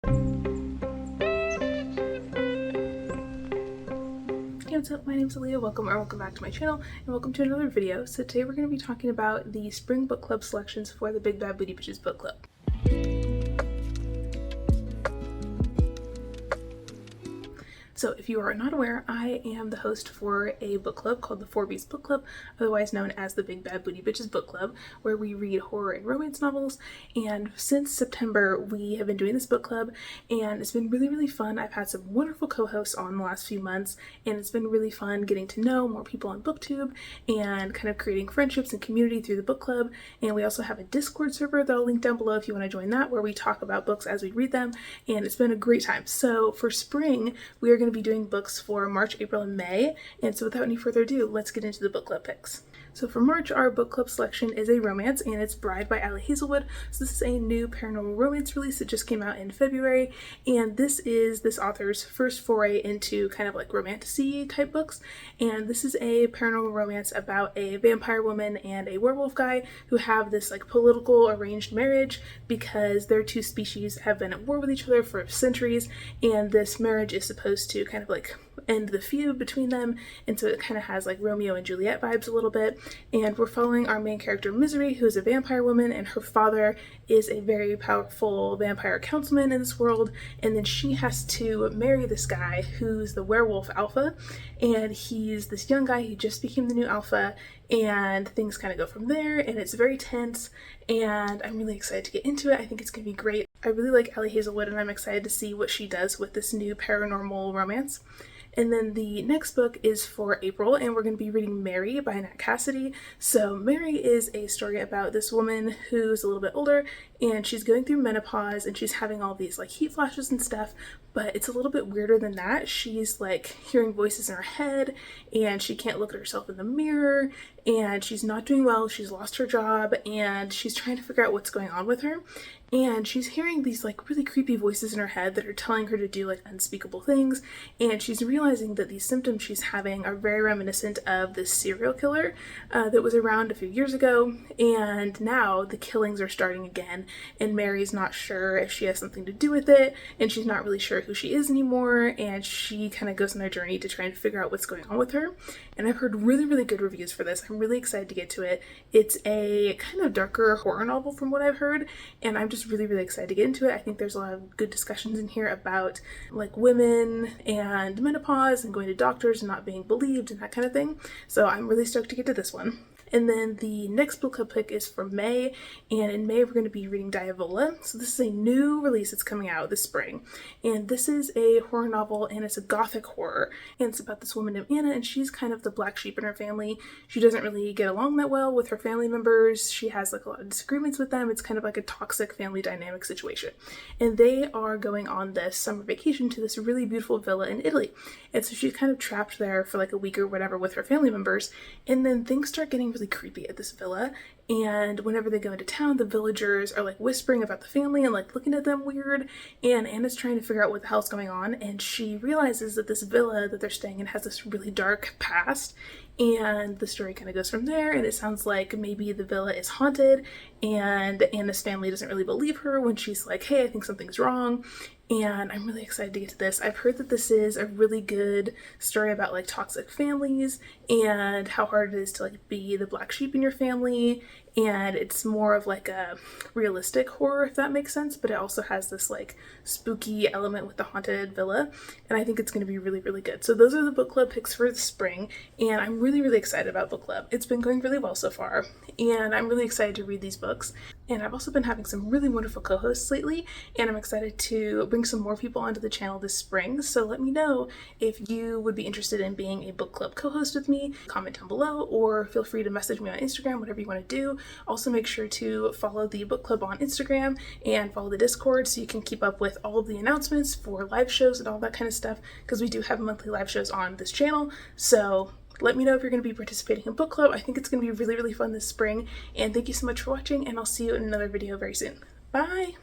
Hey, what's up? My name's Alea. Welcome back to my channel, and welcome to another video. So today we're going to be talking about the spring book club selections for the Big Bad Booty Bitches book club. So if you are not aware, I am the host for a book club called the 4Bs Book Club, otherwise known as the Big Bad Booty Bitches Book Club, where we read horror and romance novels. And since September, we have been doing this book club, and it's been really fun. I've had some wonderful co-hosts on the last few months, and it's been really fun getting to know more people on booktube and kind of creating friendships and community through the book club. And we also have a Discord server that I'll link down below if you want to join that, where we talk about books as we read them, and it's been a great time. So for spring, we are going to be doing books for March, April, and May. And so without any further ado, let's get into the book club picks. So for March, our book club selection is a romance, and it's Bride by Alea. So this is a new paranormal romance release that just came out in February, and this is this author's first foray into kind of like romantic-y type books. And this is a paranormal romance about a vampire woman and a werewolf guy who have this like political arranged marriage because their two species have been at war with each other for centuries, and this marriage is supposed to kind of like end the feud between them. And so it kind of has like Romeo and Juliet vibes a little bit. And we're following our main character Misery, who is a vampire woman, and her father is a very powerful vampire councilman in this world. And then she has to marry this guy who's the werewolf alpha, and he's this young guy. He just became the new alpha, and things kind of go from there, and it's very tense, and I'm really excited to get into it. I think it's gonna be great. I really like Alea Hazelwood, and I'm excited to see what she does with this new paranormal romance. And then the next book is for April, and we're going to be reading Mary by Nat Cassidy. So Mary is a story about this woman who's a little bit older, and she's going through menopause, and she's having all these like heat flashes and stuff, but it's a little bit weirder than that. She's like hearing voices in her head, and she can't look at herself in the mirror, and she's not doing well. She's lost her job, and she's trying to figure out what's going on with her. And she's hearing these like really creepy voices in her head that are telling her to do like unspeakable things, and she's realizing that these symptoms she's having are very reminiscent of this serial killer that was around a few years ago. And now the killings are starting again, and Mary's not sure if she has something to do with it, and she's not really sure who she is anymore, and she kind of goes on a journey to try and figure out what's going on with her. And I've heard really good reviews for this. I'm really excited to get to it. It's a kind of darker horror novel from what I've heard, and I'm just really excited to get into it. I think there's a lot of good discussions in here about like women and menopause and going to doctors and not being believed and that kind of thing. So I'm really stoked to get to this one. And then the next book club pick is for May, and in May we're going to be reading Diavola. So this is a new release that's coming out this spring, and this is a horror novel, and it's a gothic horror, and it's about this woman named Anna, and she's kind of the black sheep in her family. She doesn't really get along that well with her family members. She has like a lot of disagreements with them. It's kind of like a toxic family dynamic situation, and they are going on this summer vacation to this really beautiful villa in Italy, and so she's kind of trapped there for like a week or whatever with her family members, and then things start getting really creepy at this villa. And whenever they go into town, the villagers are like whispering about the family and like looking at them weird, and Anna's trying to figure out what the hell's going on, and she realizes that this villa that they're staying in has this really dark past. And the story kind of goes from there, and it sounds like maybe the villa is haunted, and Anna's family doesn't really believe her when she's like, hey, I think something's wrong. And I'm really excited to get to this. I've heard that this is a really good story about like toxic families and how hard it is to like be the black sheep in your family, and it's more of like a realistic horror, if that makes sense, but it also has this like spooky element with the haunted villa, and I think it's going to be really good. So those are the book club picks for the spring, and I'm really excited about book club. It's been going really well so far, and I'm really excited to read these books. And I've also been having some really wonderful co-hosts lately, and I'm excited to bring some more people onto the channel this spring. So let me know if you would be interested in being a book club co-host with me. Comment down below, or feel free to message me on Instagram, whatever you want to do. Also make sure to follow the book club on Instagram and follow the Discord so you can keep up with all of the announcements for live shows and all that kind of stuff, because we do have monthly live shows on this channel. So let me know if you're going to be participating in book club. I think it's going to be really fun this spring, and thank you so much for watching, and I'll see you in another video very soon. Bye!